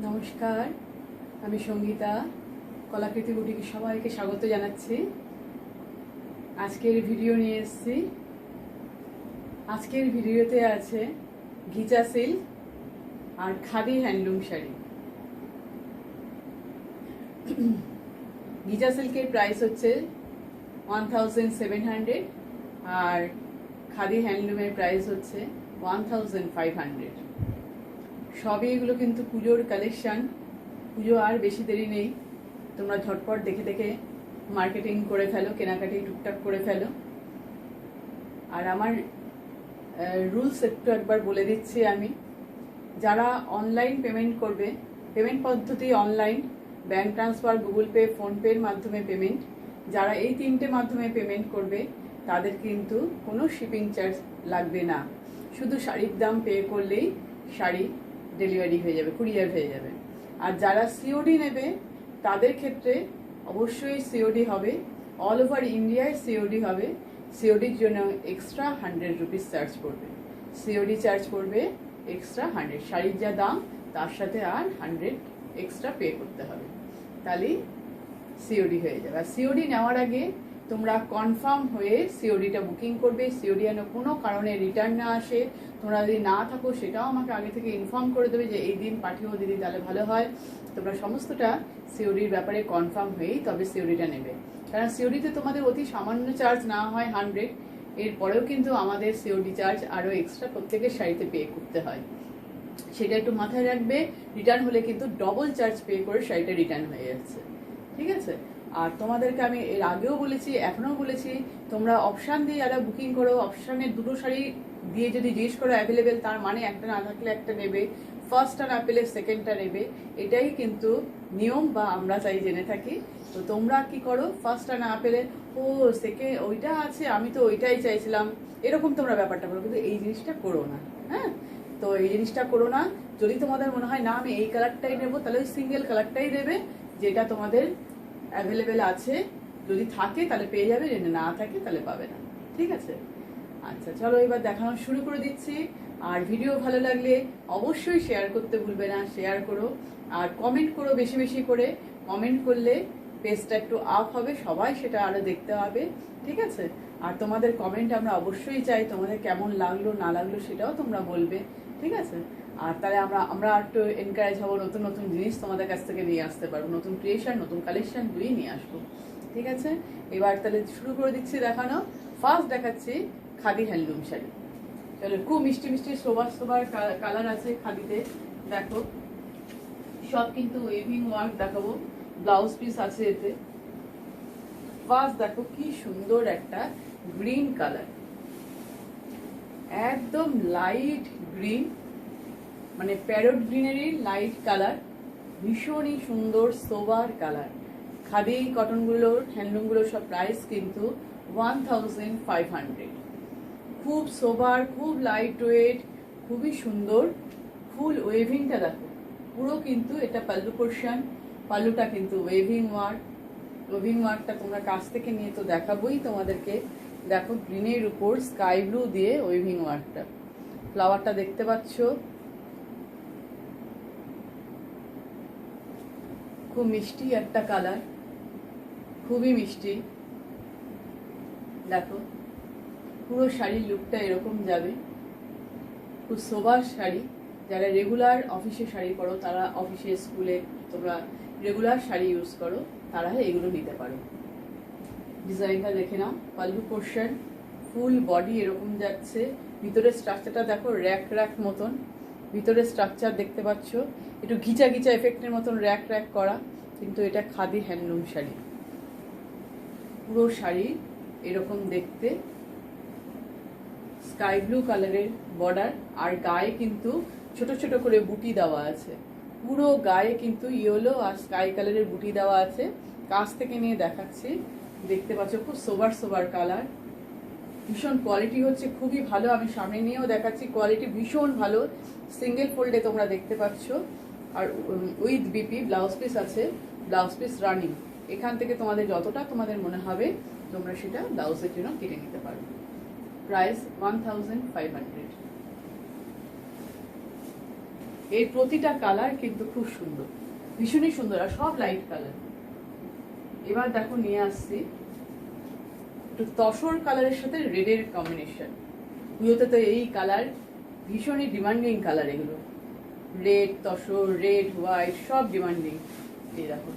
নমস্কার, আমি সঙ্গীতা। কলাকৃতি বুটিকে সবাইকে স্বাগত জানাচ্ছি। আজকের ভিডিও নিয়ে এসেছি। আজকের ভিডিওতে আছে ঘিচা সিল্ক আর খাদি হ্যান্ডলুম শাড়ি। ঘিচা সিল্কের প্রাইস হচ্ছে 1700 আর খাদি হ্যান্ডলুমের প্রাইস হচ্ছে 1500। সবই এগুলো কিন্তু পুজোর কালেকশন। পুজো আর বেশি দেরি নেই, তোমরা ঝটপট দেখে দেখে মার্কেটিং করে ফেলো, কেনাকাটি টুকটাক করে ফেলো। আর আমার রুলস একটু একবার বলে দিচ্ছি আমি। যারা অনলাইন পেমেন্ট করবে, পেমেন্ট পদ্ধতি online, bank transfer, Google pay, ফোনপের মাধ্যমে পেমেন্ট, যারা এই তিনটে মাধ্যমে পেমেন্ট করবে তাদের কিন্তু কোনো শিপিং চার্জ লাগবে না। শুধু শাড়ির দাম পে করলেই শাড়ি ডেলিভারি হয়ে যাবে, কুরিয়ার হয়ে যাবে। আর যারা সিওডি নেবে তাদের ক্ষেত্রে অবশ্যই সিওডি হবে, অল ওভার ইন্ডিয়ায় সিওডি হবে। সিওডির জন্য এক্সট্রা 100 রুপিস চার্জ পড়বে। সিওডি চার্জ পড়বে এক্সট্রা 100, শাড়ির যা দাম তার সাথে আর 100 এক্সট্রা পে করতে হবে, তাহলেই সিওডি হয়ে যাবে। আর সিওডি নেওয়ার আগে তোমরা কনফার্ম হয়ে সিওডিটা বুকিং করবে। সিওডি যেন কোনো কারণে রিটার্ন না আসে। তোমরা যদি না থাকো সেটাও আমাকে আগে থেকে ইনফর্ম করে দেবে যে এই দিন পাঠিয়েও দিদি, তাহলে ভালো হয়। তোমরা সমস্তটা সিওডির ব্যাপারে কনফার্ম হয়েই তবে সিওডিটা নেবে। কারণ সিওডিতে তোমাদের অতি সামান্য চার্জ না হয় 100, এরপরেও কিন্তু আমাদের সিওডি চার্জ আরও এক্সট্রা প্রত্যেকের শাড়িতে পে করতে হয়। সেটা একটু মাথায় রাখবে। রিটার্ন হলে কিন্তু ডবল চার্জ পে করে শাড়িটা রিটার্ন হয়ে যাচ্ছে, ঠিক আছে? আর তোমাদেরকে আমি এর আগেও বলেছি, এখনও বলেছি, তোমরা অপশান দিয়ে যারা বুকিং করো, অপশানে দুটো শাড়ি দিয়ে যদি জিজ্ঞেস করো অ্যাভেলেবেল, তার মানে একটা না থাকলে একটা নেবে, ফার্স্টটা না পেলে সেকেন্ডটা নেবে, এটাই কিন্তু নিয়ম বা আমরা তাই জেনে থাকি। তো তোমরা কি করো, ফার্স্টটা না পেলে ও সেকেন্ড ওইটা আছে, আমি তো ওইটাই চাইছিলাম, এরকম তোমরা ব্যাপারটা করো। কিন্তু এই জিনিসটা করো না, হ্যাঁ? তো এই জিনিসটা করো না। যদি তোমাদের মনে হয় না আমি এই কালারটাই নেবো, তাহলে ওই সিঙ্গেল কালারটাই দেবে যেটা তোমাদের অ্যাভেলেবেল আছে। যদি থাকে তাহলে পেয়ে যাবে, যদি না থাকে তাহলে পাবে না, ঠিক আছে? আচ্ছা, চলো এবার দেখানো শুরু করে দিচ্ছি। আর ভিডিও ভালো লাগলে অবশ্যই শেয়ার করতে ভুলবে না, শেয়ার করো আর কমেন্ট করো বেশি বেশি করে। কমেন্ট করলে পেজটা একটু আপ হবে, সবাই সেটা আরো দেখতে হবে, ঠিক আছে? আর তোমাদের কমেন্ট আমরা অবশ্যই চাই, তোমাদের কেমন লাগলো না লাগলো সেটাও তোমরা বলবে, ঠিক আছে? আর তাহলে আমরা একটু এনকারেজ হবো, নতুন নতুন জিনিস তোমাদের কাছ থেকে নিয়ে আসতে পারবো, নতুন ক্রিয়েশন, নতুন কালেকশন দুই নিয়ে আসবো, ঠিক আছে? এবার তাহলে শুরু করে দিচ্ছি দেখানো। ফার্স্ট দেখাচ্ছি খাদি হ্যান্ডলুম শাড়ি। চলো, খুব মিষ্টি মিষ্টি সোবার কালার আছে খাদিতে, দেখো সব কিন্তু ওয়েভিং ওয়ার্ক দেখাবো, ব্লাউজ পিস আছে এতে। ফার্স্ট দেখো কি সুন্দর একটা গ্রিন কালার, একদম লাইট গ্রিন, মানে প্যারট গ্রিনেরই লাইট কালার, ভীষণই সুন্দর সোবার কালার। খাদি কটনগুলোর, হ্যান্ডলুমগুলোর সব প্রাইস কিন্তু 1500। খুব সোবার, খুব লাইট ওয়েট, খুবই সুন্দর। ফুল ওয়েভিংটা দেখো, পুরো কিন্তু এটা পাল্লু পোর্শন, পাল্লুটা কিন্তু ওয়েভিং ওয়ার্ক। ওয়েভিং ওয়ার্কটা তোমরা কাছ থেকে নিয়ে তো দেখাবোই তোমাদেরকে। দেখো গ্রিনের উপর স্কাই ব্লু দিয়ে ওয়েভিং ওয়ার্কটা, ফ্লাওয়ারটা দেখতে পাচ্ছ, খুব মিষ্টি একটা কালার, খুবই মিষ্টি। দেখো পুরো শাড়ির লুকটা এরকম যাবে, খুব সোবার শাড়ি। যারা রেগুলার অফিসে শাড়ি পরো, তারা অফিসে স্কুলে তোমরা রেগুলার শাড়ি ইউজ করো, তারা এগুলো নিতে পারো। ডিজাইনটা দেখে নাও, পাল্লু পোর্শন, ফুল বডি এরকম যাচ্ছে। ভিতরের স্ট্রাকচারটা দেখো, র্যাক র্যাক মতন ভিতরের স্ট্রাকচার দেখতে পাচ্ছ, একটু ঘিচা ঘিচা এফেক্টের মতন র্যাক র্যাক করা, কিন্তু এটা খাদি হ্যান্ডলুম শাড়ি। পুরো শাড়ি এরকম দেখতে, স্কাই ব্লু কালারের বর্ডার, আর গায়ে কিন্তু ছোট ছোট করে বুটি দেওয়া আছে। পুরো গায়ে কিন্তু ইয়েলো আর স্কাই কালারের বুটি দেওয়া আছে। কাছ থেকে নিয়ে দেখাচ্ছি, দেখতে পাচ্ছ খুব সোবার সোবার কালার, ভীষণ কোয়ালিটি হচ্ছে খুবই ভালো। আমি সামনে নিয়েও দেখাচ্ছি, কোয়ালিটি ভীষণ ভালো। সিঙ্গেল ফোল্ডে তোমরা দেখতে পাচ্ছ। আর উইথ বিপি ব্লাউজ পিস আছে, ব্লাউজ পিস রানিং। এখান থেকে তোমাদের যতটা তোমাদের মনে হবে তোমরা সেটা ব্লাউজের জন্য কেটে নিতে পারো। প্রাইস 1500। এর প্রতিটা কালার কিন্তু খুব সুন্দর, ভীষণই সুন্দর, আর সব লাইট কালার। এবার দেখো নিয়ে আসছি একটু তসর কালারের সাথে রেডের কম্বিনেশন। পুজোতে তো এই কালার ভীষণই ডিমান্ডিং কালার, এগুলো রেড, তসর, রেড, হোয়াইট সব ডিমান্ডিং। এই দেখো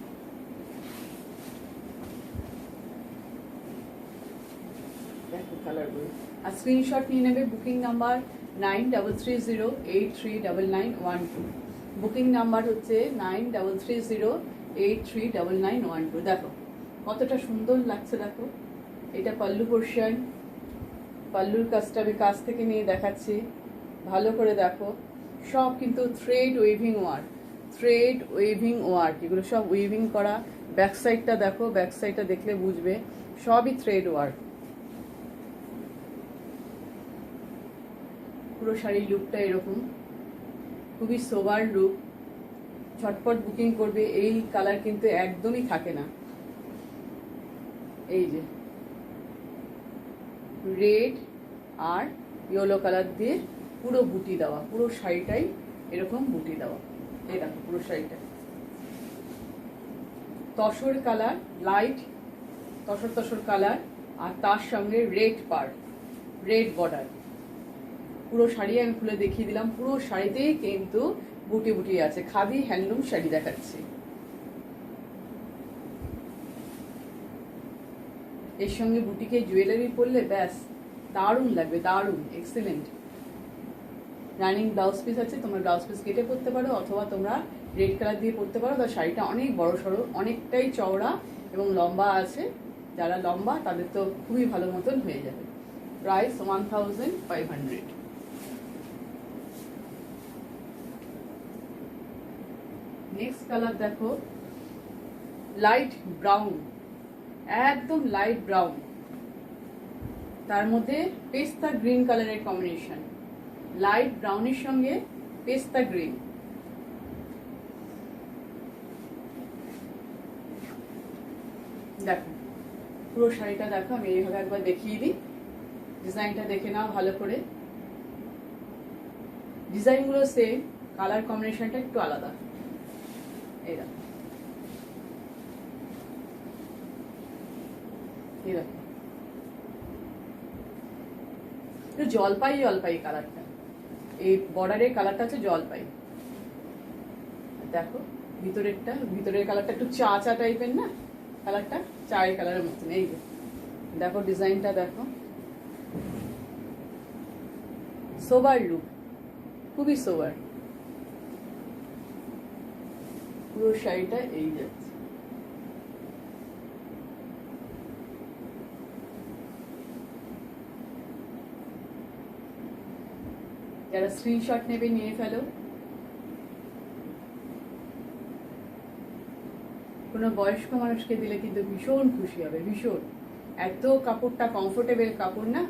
দেখো কালারগুলো। আর স্ক্রিনশট নিয়ে নেবে। Booking number 9330839912। বুকিং নাম্বার হচ্ছে 9330839912। দেখো কতটা সুন্দর লাগছে, দেখো এটা পাল্লু পোর্শন। পাল্লুর কাজটা আমি কাছ থেকে নিয়ে দেখাচ্ছি, ভালো করে দেখো। সব কিন্তু thread waving work, thread waving work, এগুলো সব ওয়েভিং করা। ব্যাক সাইডটা দেখো, ব্যাক সাইডটা দেখলে বুঝবে সবই থ্রেড ওয়ার্ক। পুরো শাড়ির লুকটা এরকম, খুবই সোবার লুক। ঝটপট বুকিং করবে, এই কালার কিন্তু একদমই থাকে না। এই যে রেড আর ইয়েলো কালার দিয়ে পুরো বুটি দেওয়া, পুরো শাড়িটাই এরকম বুটি দেওয়া। এই দেখো পুরো শাড়িটা তসর কালার, লাইট তসর তসর কালার, আর তার সঙ্গে রেড পার্ট, রেড বর্ডার। পুরো শাড়ি আমি খুলে দেখিয়ে দিলাম, পুরো শাড়িতেই কিন্তু বুটি বুটি আছে। খাদি হ্যান্ডলুম শাড়ি দেখাচ্ছি। এর সঙ্গে বুটিকে জুয়েলারি পরলে ব্যাস দারুণ লাগবে, দারুণ, এক্সেলেন্ট। রানিং ব্লাউজ পিস আছে, তোমরা ব্লাউজ পিস কেটে পরতে পারো, অথবা তোমরা রেড কালার দিয়ে পরতে পারো। তার শাড়িটা অনেক বড় সড়ো, অনেকটাই চওড়া এবং লম্বা আছে। যারা লম্বা তাদের তো খুবই ভালো মতন হয়ে যাবে। প্রাইস 1500। নেক্সট কালার দেখো, লাইট ব্রাউন, একদম লাইট ব্রাউন, তার মধ্যে পেস্তা গ্রিন কালারের কম্বিনেশন। লাইট ব্রাউনের সঙ্গে পেস্তা গ্রিন। দেখো পুরো শাড়িটা দেখো, আমি এইভাবে একবার দেখিয়ে দিই, ডিজাইনটা দেখে নাও ভালো করে। ডিজাইনগুলো সেম, কালার কম্বিনেশনটা একটু আলাদা। এই দেখো, এই দেখো একটু জলপাই জলপাই কালারটা, এই বর্ডারের কালারটা হচ্ছে জলপাই। দেখো ভিতরের কালারটা একটু চা চা টাইপের না, কালারটা চায়ের কালারের মতন। এই যে দেখো ডিজাইনটা দেখো, সোবার লুক, খুবই সোবার। পুরো শাড়িটা এই যাচ্ছে। যারা স্ক্রিনশট নেবে নিয়ে ফেলো। কোনো বয়স্ক মানুষকে দিলে কিন্তু ভীষণ খুশি হবে, ভীষণ। এত কাপড়টা কমফোর্টেবল কাপড় না,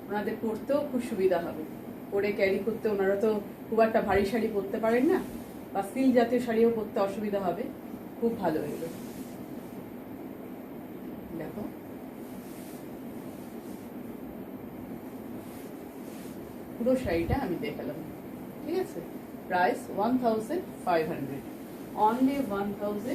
ওনাদের পরতেও খুব সুবিধা হবে, পরে ক্যারি করতে। ওনারা তো খুব একটা ভারী শাড়ি পরতে পারেন না, বা সিল্ক জাতীয় শাড়িও পরতে অসুবিধা হবে। খুব ভালো এগুলো। দেখো পুরো শাড়িটা আমি দেখালাম, ঠিক আছে। Price 1500, only 1500।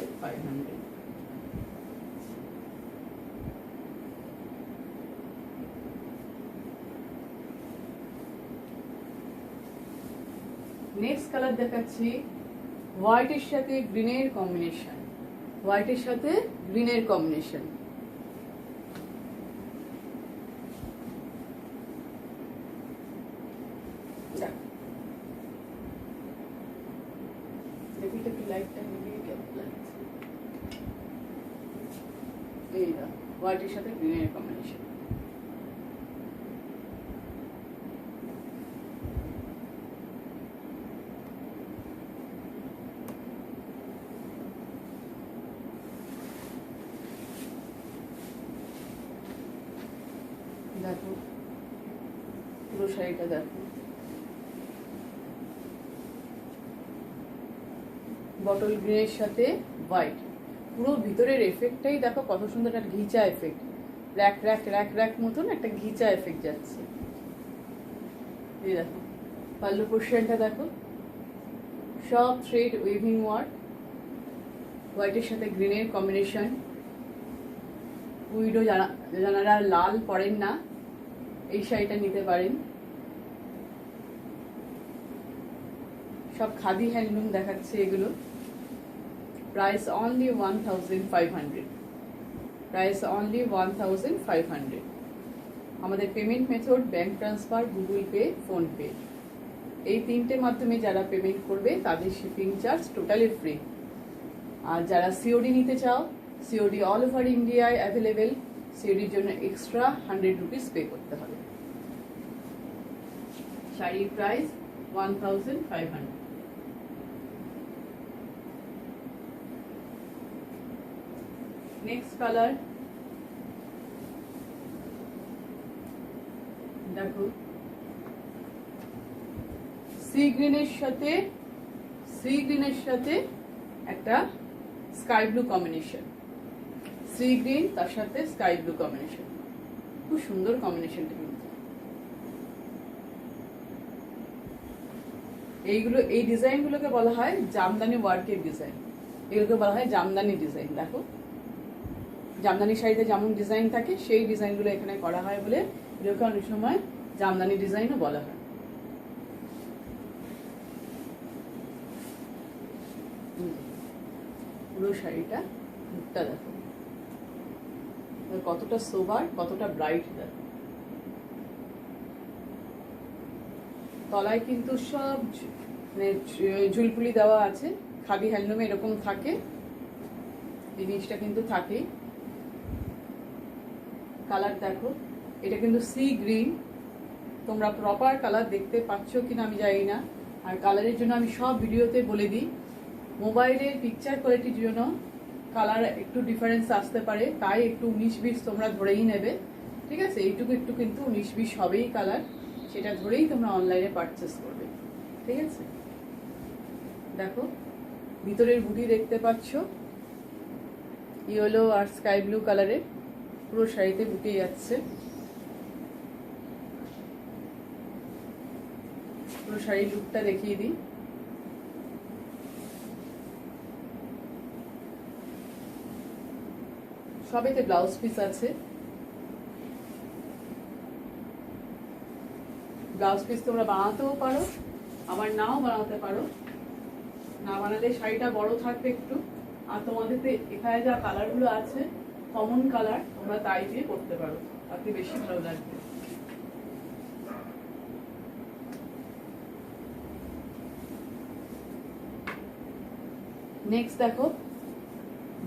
নেক্সট কালার দেখাচ্ছি, হোয়াইটের সাথে গ্রিনের কম্বিনেশন, হোয়াইটের সাথে গ্রিনের কম্বিনেশন। হোয়াইটের সাথে গ্রিনের কম্বিনেশন। দেখো পুরো শাড়িটা দেখো, বটল গ্রিনের সাথে হোয়াইট। পুরো ভিতরের এফেক্টটাই দেখো কত সুন্দর, একটা ঘিচা এফেক্ট, র্যাক র্যাক র্যাক র্যাক মতন একটা ঘিচা এফেক্ট যাচ্ছে। এই দেখো পাল্লু পোর্শনটা দেখো, সব থ্রেড উইভিং ওয়ার্ক, হোয়াইটের সাথে গ্রিনের কম্বিনেশন। উইডো যারা লাল পরেন না এই শাড়িটা নিতে পারেন। সব খাদি হ্যান্ডলুম দেখাচ্ছে এগুলো। Price only 1500, price only 1500। আমাদের payment method bank transfer, Google pay, PhonePe, এই তিনটে মাধ্যমে যারা পেমেন্ট করবে তাদের শিপিং চার্জ টোটালি ফ্রি। আর যারা সিওডি নিতে চাও, সিওডি অল ওভার ইন্ডিয়ায় অ্যাভেলেবেল। সিওডির জন্য এক্সট্রা 100 রুপিস পে করতে হবে। শাড়ির প্রাইস 1500। নেক্সট কালার দেখো, সি গ্রিনের সাথে একটা sky blue combination. Sea green তার সাথে স্কাই ব্লু কম্বিনেশন, খুব সুন্দর কম্বিনেশনটা কিন্তু। এই ডিজাইনগুলোকে বলা হয় জামদানি ওয়ার্কের ডিজাইন, এগুলোকে বলা হয় জামদানি ডিজাইন। দেখো জামদানি শাড়িতে যেমন ডিজাইন থাকে সেই ডিজাইনগুলো এখানে করা হয় বলে এগুলোকে অনেক সময় জামদানি ডিজাইনও বলা হয়। পুরো শাড়িটা মুখটা দেখো কতটা সোবার, কতটা ব্রাইট। দেখো তলায় কিন্তু সব ঝুলপুলি দেওয়া আছে। খাদি হ্যান্ডলুমে এরকম থাকে, এই জিনিসটা কিন্তু থাকেই। কালার দেখো, এটা কিন্তু সি গ্রিন। তোমরা প্রপার কালার দেখতে পাচ্ছ কিনা আমি জানি না। আর কালারের জন্য আমি সব ভিডিওতে বলে দিই, মোবাইলের পিকচার কোয়ালিটির জন্য কালার একটু ডিফারেন্স আসতে পারে, তাই একটু 19-20 তোমরা ধরেই নেবে, ঠিক আছে? এইটুকু একটু কিন্তু 19-20 হবেই কালার, সেটা ধরেই তোমরা অনলাইনে পারচেস করবে, ঠিক আছে? দেখো ভিতরের বুটি দেখতে পাচ্ছ, ইয়েলো আর স্কাই ব্লু কালারের পুরো শাড়িতে বুটি যাচ্ছে। পুরো শাড়ির লুকটা দেখিয়ে দিই। সবেতে ব্লাউজ পিস আছে। ব্লাউজ পিস তোমরা বানাতেও পারো, আবার নাও বানাতে পারো। না বানালে শাড়িটা বড় থাকবে একটু। আর তোমাদের এখানে যা কালারগুলো আছে কমন কালার, তোমরা তাই দিয়ে করতে পারো, তাতে বেশি ভালো লাগবে। নেক্সট দেখো,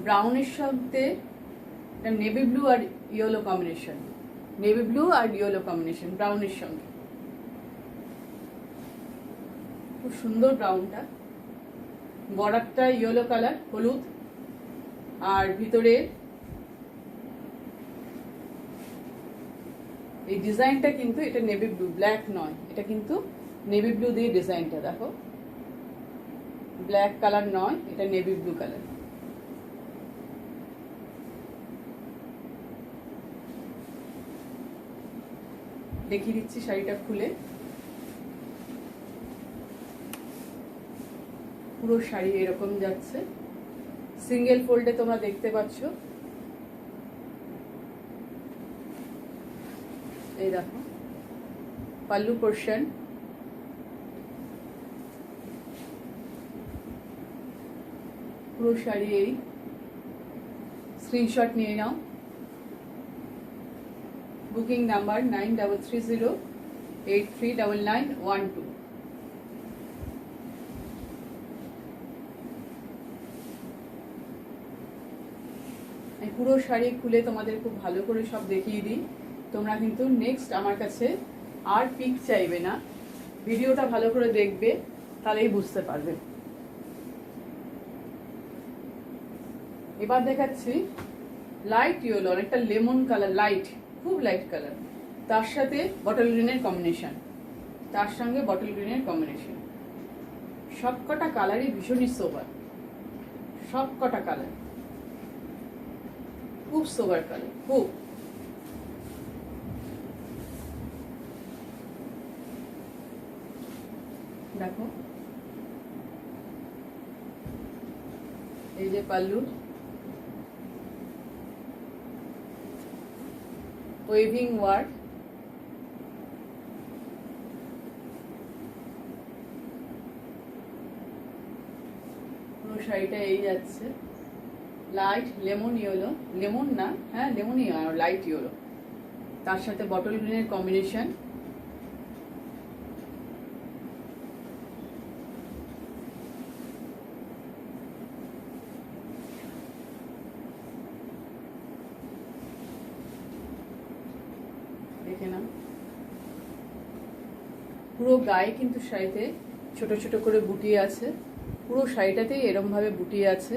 ব্রাউনের সাথে নেভি ব্লু আর ইয়েলো কম্বিনেশন, নেভি ব্লু আর ইয়েলো কম্বিনেশন ব্রাউনের সঙ্গে। খুব সুন্দর ব্রাউনটা, বর্ডারটা ইয়েলো কালার, হলুদ, আর ভিতরে এই ডিজাইনটা কিন্তু এটা নেভি ব্লু, ব্ল্যাক নয়, এটা কিন্তু নেভি ব্লু দিয়ে ডিজাইনটা দেখো, ব্ল্যাক কালার নয়, এটা নেভি ব্লু কালার। দেখিয়ে দিচ্ছি শাড়িটা খুলে। পুরো শাড়ি এরকম যাচ্ছে, সিঙ্গেল ফোল্ডে তোমরা দেখতে পাচ্ছ। এই দেখো পাল্লু পোর্শন, পুরো শাড়ি এই। স্ক্রিনশট নিয়ে নাও। Booking number 9330839912। পুরো শাড়ি খুলে তোমাদের খুব ভালো করে সব দেখিয়ে দিই। তোমরা কিন্তু নেক্সট আমার কাছে আর পিক চাইবে না, ভিডিওটা ভালো করে দেখবে, তাহলেই বুঝতে পারবে। এবার দেখাচ্ছি লাইট ইয়েলো, অনেকটা লেমন কালার, লাইট, খুব লাইট কালার, তার সাথে বটল গ্রিনের কম্বিনেশন, তার সঙ্গে বটল গ্রিনের কম্বিনেশন। সবকটা কালারই ভীষণই সোবার, সবকটা কালার খুব সোবার কালার, খুব। দেখো এই যে পাল্লু, ওয়েভিং ওয়ার্ক, পুরো শাড়িটা এই যাচ্ছে লাইট লেমন ইয়েলো, লেমন না, হ্যাঁ লেমন ইয়েলো, লাইট ইয়েলো, তার সাথে বটল গ্রিনের কম্বিনেশন। দেখে নাও পুরো গায়ে কিন্তু শাড়িতে ছোট ছোট করে বুটিয়ে আছে, পুরো শাড়িটাতেই এরকম ভাবে বুটিয়ে আছে।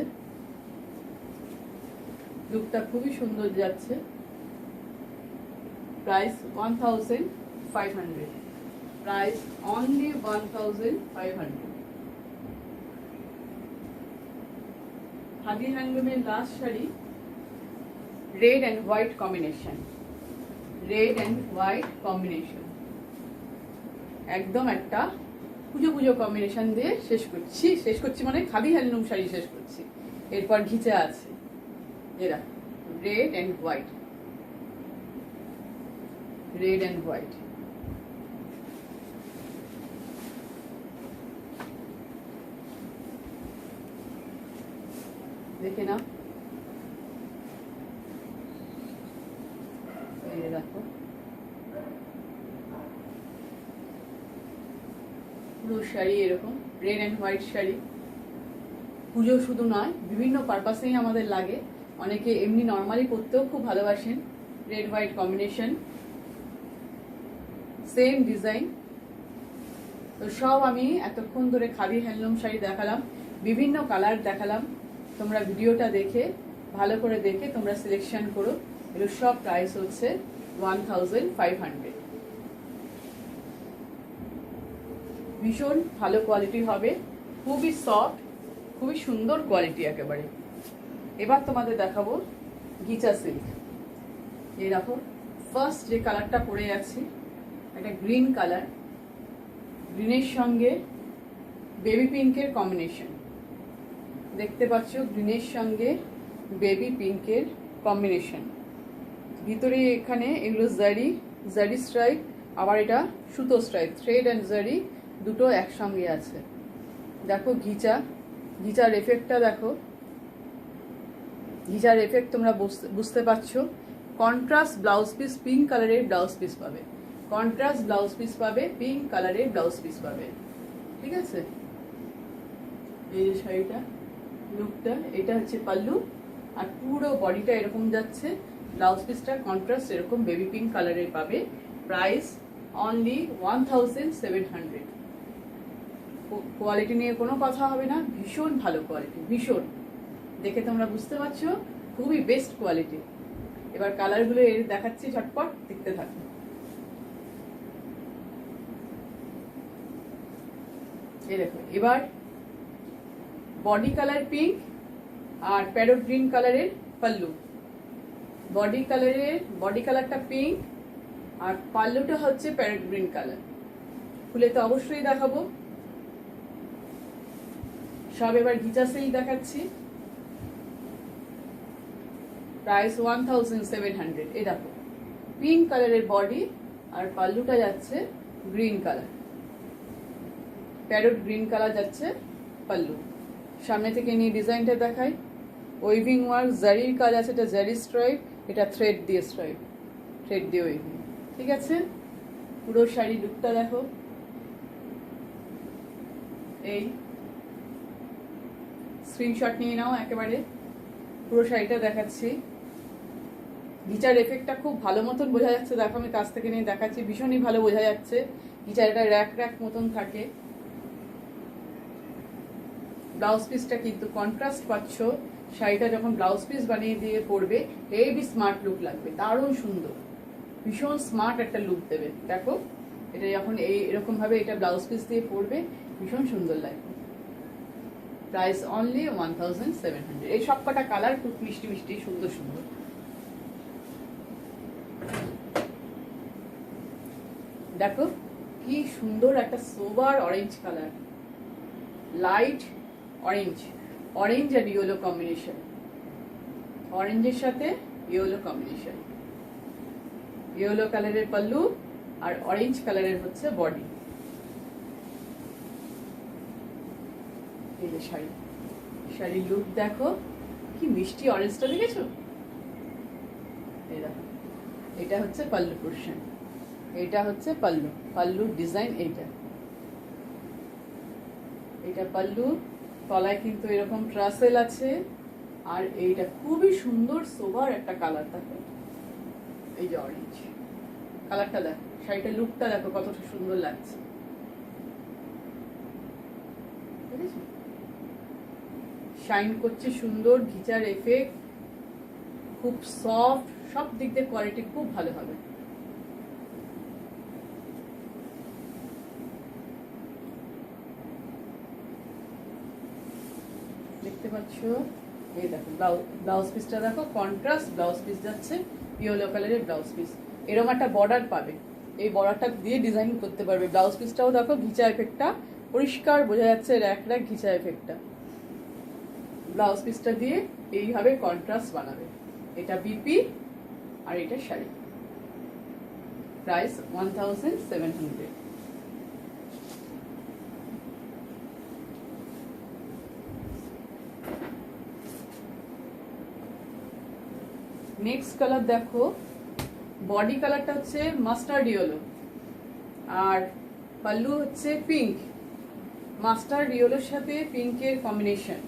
লুকটা খুবই সুন্দর যাচ্ছে। Price 1500, price only 1500। খাদি হ্যান্ডলুমের লাস্ট শাড়ি, red and white combination, red and white combination, একদম একটা পুজো পুজো কম্বিনেশন দিয়ে শেষ করছি মানে খাদি হ্যান্ডলুম শাড়ি শেষ করছি। এরপর ঘিচা আছে, এরা red and white, red and white. দেখে নাও, এই দেখো পুরো শাড়ি এরকম রেড অ্যান্ড হোয়াইট শাড়ি। পুজো শুধু নয়, বিভিন্ন পারপাসেই আমাদের লাগে, অনেকে এমনি নর্মালি পরতেও খুব ভালোবাসেন। Red white combination, same design. তো সব আমি এতক্ষণ ধরে খাদি হ্যান্ডলুম শাড়ি দেখালাম, বিভিন্ন কালার দেখালাম। তোমরা ভিডিওটা দেখে ভালো করে দেখে তোমরা সিলেকশন করো। এগুলো সব প্রাইস হচ্ছে 1500। ভীষণ ভালো কোয়ালিটি হবে, খুবই সফট, খুবই সুন্দর কোয়ালিটি একেবারে। এবার তোমাদের দেখাবো গিচা সিল্ক। এই দেখো ফার্স্ট যে কালারটা পরে আছি, একটা গ্রিন কালার, গ্রিনের সঙ্গে বেবি পিঙ্কের কম্বিনেশন। দেখতে পাচ্ছ গ্রিনের সঙ্গে বেবি পিঙ্কের কম্বিনেশন। ভিতরে এখানে এগুলো জারি স্ট্রাইপ, আবার এটা সুতো স্ট্রাইপ, থ্রেড অ্যান্ড জারি দুটো একসঙ্গে আছে। দেখো ঘিচার এফেক্টটা দেখো, ঘিচার এফেক্ট তোমরা বুঝতে পারছো। কন্ট্রাস্ট ব্লাউজ পিস, পিঙ্ক কালারের ব্লাউজ পিস পাবে, কন্ট্রাস্ট ব্লাউজ পিস পাবে, পিঙ্ক কালারের ব্লাউজ পিস পাবে, ঠিক আছে। এই যে শাড়িটা লুকটা, এটা হচ্ছে পাল্লু, আর পুরো বডিটা এরকম যাচ্ছে। ব্লাউজ পিসটা কন্ট্রাস্ট এরকম বেবি পিঙ্ক কালারের পাবে। Price only 1700। কোয়ালিটি নিয়ে কোনো কথা হবে না, ভীষণ ভালো কোয়ালিটি, ভীষণ। দেখে তোমরা বুঝতে পারছো খুবই বেস্ট কোয়ালিটি। এবার কালারগুলো এর দেখাচ্ছি, ঝটপট দেখতে থাকো। এই দেখো এবার বডি কালার পিঙ্ক আর প্যারট গ্রিন কালারের পাল্লু। বডি কালারটা পিঙ্ক আর পাল্লুটা হচ্ছে প্যারট গ্রিন কালার। খুলে তো অবশ্যই দেখাবো সব। এবার ঘিচা সিল্ক দেখাচ্ছি, প্রাইস 1700। এই দেখো পিঙ্ক কালারের বডি আর পাল্লুটা যাচ্ছে green colour, parrot green colour যাচ্ছে পাল্লু। সামনে থেকে নিয়ে ডিজাইনটা দেখাই। ওয়েভিং ওয়ার্ক, জারির কাজ আছে, এটা জারি স্ট্রাইপ, এটা থ্রেড দিয়ে স্ট্রাইপ, থ্রেড দিয়ে ওয়েভিং, ঠিক আছে। পুরো শাড়ি লুকটা দেখো, এই স্ক্রিনশট নিয়ে নাও একেবারে। পুরো শাড়িটা দেখাচ্ছি, ঘিচার এফেক্টটা খুব ভালো মতন বোঝা যাচ্ছে। দেখো আমি কাছ থেকে নিয়ে দেখাচ্ছি, ভীষণই ভালো বোঝা যাচ্ছে। ঘিচারটা র্যাক মতন থাকে। ব্লাউজ পিসটা কিন্তু কন্ট্রাস্ট পাচ্ছ। শাড়িটা যখন ব্লাউজ পিস বানিয়ে দিয়ে পরবে হেভি স্মার্ট লুক লাগবে, দারুণ সুন্দর, ভীষণ স্মার্ট একটা লুক দেবে। দেখো এটা যখন এরকম ভাবে এটা ব্লাউজ পিস দিয়ে পরবে ভীষণ সুন্দর লাগবে। Price only 1700। এই সব কটা কালার খুব মিষ্টি মিষ্টি, সুন্দর সুন্দর। দেখো কি সুন্দর একটা sober orange colour, light orange, orange আর ইয়েলো কম্বিনেশন, অরেঞ্জের সাথে ইয়েলো কম্বিনেশন, ইয়েলো কালারের পাল্লু আর অরেঞ্জ কালারের হচ্ছে বডি। এই যে শাড়ি, শাড়ির লুক দেখো কি মিষ্টি, অরেঞ্জটা দেখেছো? এই দেখো, এটা হচ্ছে পাল্লু পোর্শন, এটা হচ্ছে পাল্লু, পাল্লুর ডিজাইন এইটা, এটা পাল্লু, তলায় কিন্তু এরকম ট্রাসেল আছে। আর এইটা খুবই সুন্দর সোবার একটা কালার দেখো, এই যে অরেঞ্জ কালারটা দেখো, শাড়িটার লুকটা দেখো কতটা সুন্দর লাগছে, বুঝেছো? শাইন করছে সুন্দর, ঘিচার এফেক্ট, খুব সফট, সব দিক দিয়ে কোয়ালিটি খুব ভালো হবে। দেখতে পাচ্ছ, এই দেখো ব্লাউজ পিসটা দেখো, কন্ট্রাস্ট ব্লাউজ পিস যাচ্ছে, ইয়েলো কালারের ব্লাউজ পিস, এরকম একটা বর্ডার পাবে, এই বর্ডারটা দিয়ে ডিজাইন করতে পারবে। ব্লাউজ পিসটাও দেখো ঘিচা এফেক্টটা পরিষ্কার বোঝা যাচ্ছে, র্যাক র্যাক ঘিচা এফেক্টটা, ব্লাউজ পিসটা দিয়ে এইভাবে কন্ট্রাস্ট বানাবে। এটা বিপি আর এটা শাড়ি, প্রাইস 1700। নেক্সট কালার দেখো, বডি কালারটা হচ্ছে মাস্টার্ড ইয়েলো আর পাল্লু হচ্ছে পিঙ্ক, মাস্টার্ড ইয়েলোর সাথে পিঙ্কের কম্বিনেশন,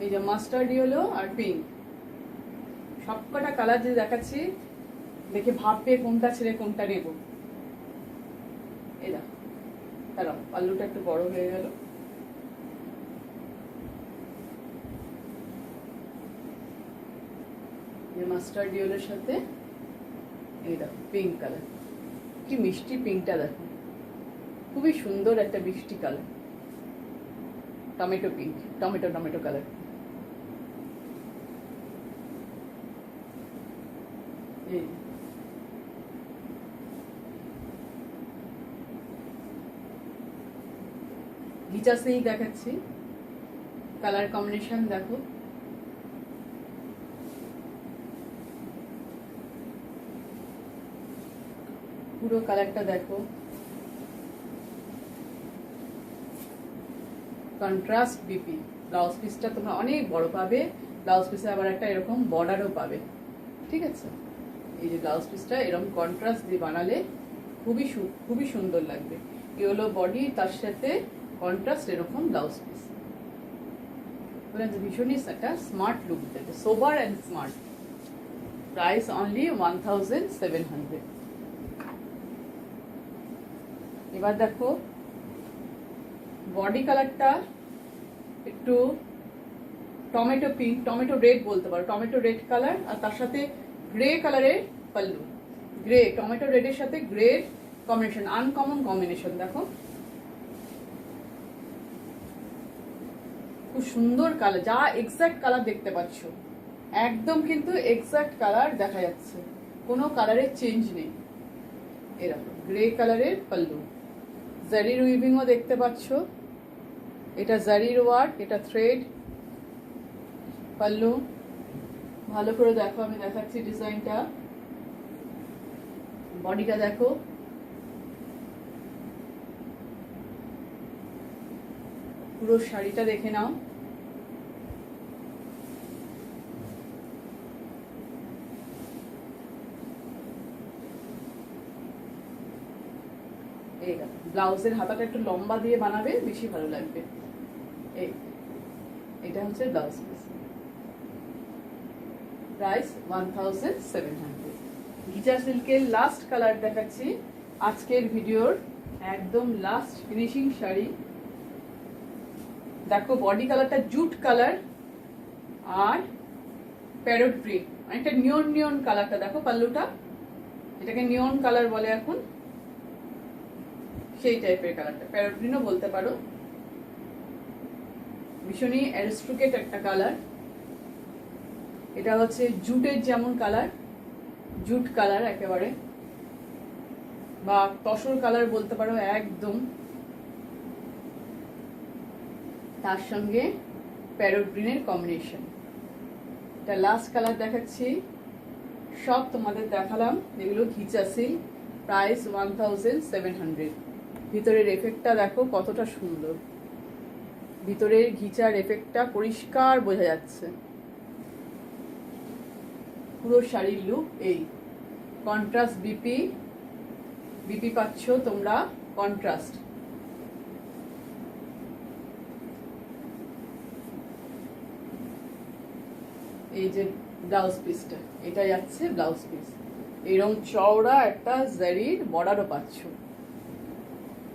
এই যে মাস্টার্ড ইয়েলো আর পিঙ্ক, সবকটা কালার যে দেখাচ্ছি দেখে ভাববে কোনটা ছেড়ে কোনটা নেব। এই দেখো, দাঁড়াও পাল্লুটা একটু বড় হয়ে গেল, মাস্টার্ড ইয়েলোর সাথে এই দেখো পিঙ্ক কালার, কি মিষ্টি পিঙ্কটা দেখো, খুবই সুন্দর একটা মিষ্টি কালার, tomato pink, tomato tomato colour. ঘিচা সিল্ক দেখাচ্ছি, কালার কম্বিনেশন দেখো, পুরো কালারটা দেখো, কন্ট্রাস্ট বিপি। ব্লাউজ পিসটা তোমরা অনেক বড় পাবে, ব্লাউজ পিসে আবার একটা এরকম বর্ডারও পাবে, ঠিক আছে? এই যে ব্লাউজ পিসটা এরকম কন্ট্রাস্ট দিয়ে বানালে খুবই সুন্দর লাগবে, ইয়েলো বডি তার সাথে কন্ট্রাস্ট এরকম ব্লাউজ পিস, ভীষণই একটা স্মার্ট লুক দেবে, sober and smart. Price only 1700। এবার দেখো বডি কালারটা একটু টমেটো পিঙ্ক, টমেটো রেড বলতে পারো, টমেটো রেড কালার, আর তার সাথে গ্রে কালারের পাল্লু, গ্রে, টমেটো রেডের সাথে গ্রে কম্বিনেশন, আনকমন কম্বিনেশন দেখো, খুব সুন্দর কালার, যা এক্সাক্ট কালার দেখতে পাচ্ছ একদম কিন্তু এক্সাক্ট কালার দেখা যাচ্ছে, কোনো কালারের চেঞ্জ নেই। এরকম গ্রে কালারের পাল্লু, জারির উইভিংও দেখতে পাচ্ছ, এটা জারির ওয়ার্ক, এটা থ্রেড পাল্লু, ভালো করে দেখো, আমি দেখাচ্ছি ডিজাইনটা, বডিটা দেখো, পুরো শাড়িটা দেখে নাও, ব্লাউজের হাতাটা একটু লম্বা দিয়ে বানাবে, বেশি ভালো লাগবে। এটা হচ্ছে ব্লাউজ পিস, প্রাইস 1700। ঘিচা সিল্কের লাস্ট কালার দেখাচ্ছি আজকের ভিডিওর, একদম লাস্ট ফিনিশিং শাড়ি দেখো, বডি কালারটা জুট কালার আর প্যারট গ্রিন, অনেকটা নিয়ন নিয়ন কালারটা দেখো, পাল্লুটা এটাকে নিয়ন কালার বলে এখন, সেই টাইপের কালারটা, প্যারট গ্রিনও বলতে পারো, ভীষণই অ্যারিস্টোক্রেট একটা কালার। এটা হচ্ছে জুটের যেমন কালার, জুট কালার একেবারে, বা তসর কালার বলতে পারো একদম, তার সঙ্গে প্যারোট গ্রিনের কম্বিনেশন। এটা লাস্ট কালার দেখাচ্ছি। সব তোমাদের দেখালাম, এগুলো ঘিচা সিল্ক, প্রাইস 1700। ভিতরের এফেক্টটা দেখো কতটা সুন্দর, ভিতরের ঘিচার এফেক্টটা পরিষ্কার বোঝা যাচ্ছে। পুরো শাড়ির লুক এই কন্ট্রাস্ট। বিপি পাচ্ছ তোমরা কন্ট্রাস্ট। এই যে ব্লাউজ পিসটা, এটা যাচ্ছে ব্লাউজ পিস। এরকম চওড়া একটা জারির বর্ডারও পাচ্ছ।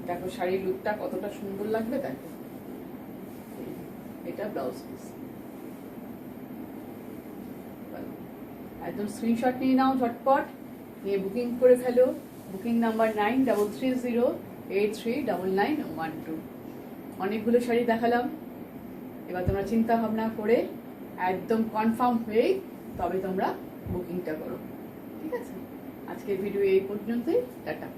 দেখো শাড়ির লুকটা কতটা সুন্দর লাগবে দেখো। এটা ব্লাউজ পিস। একদম স্ক্রিনশট নিয়ে নাও ঝটপট, নিয়ে বুকিং করে ফেলো। Booking number 9330839912। অনেকগুলো শাড়ি দেখালাম, এবার তোমরা চিন্তা ভাবনা করে একদম কনফার্ম হয়েই তবে তোমরা বুকিংটা করো। ঠিক আছে, আজকের ভিডিও এই পর্যন্তই। টাটা।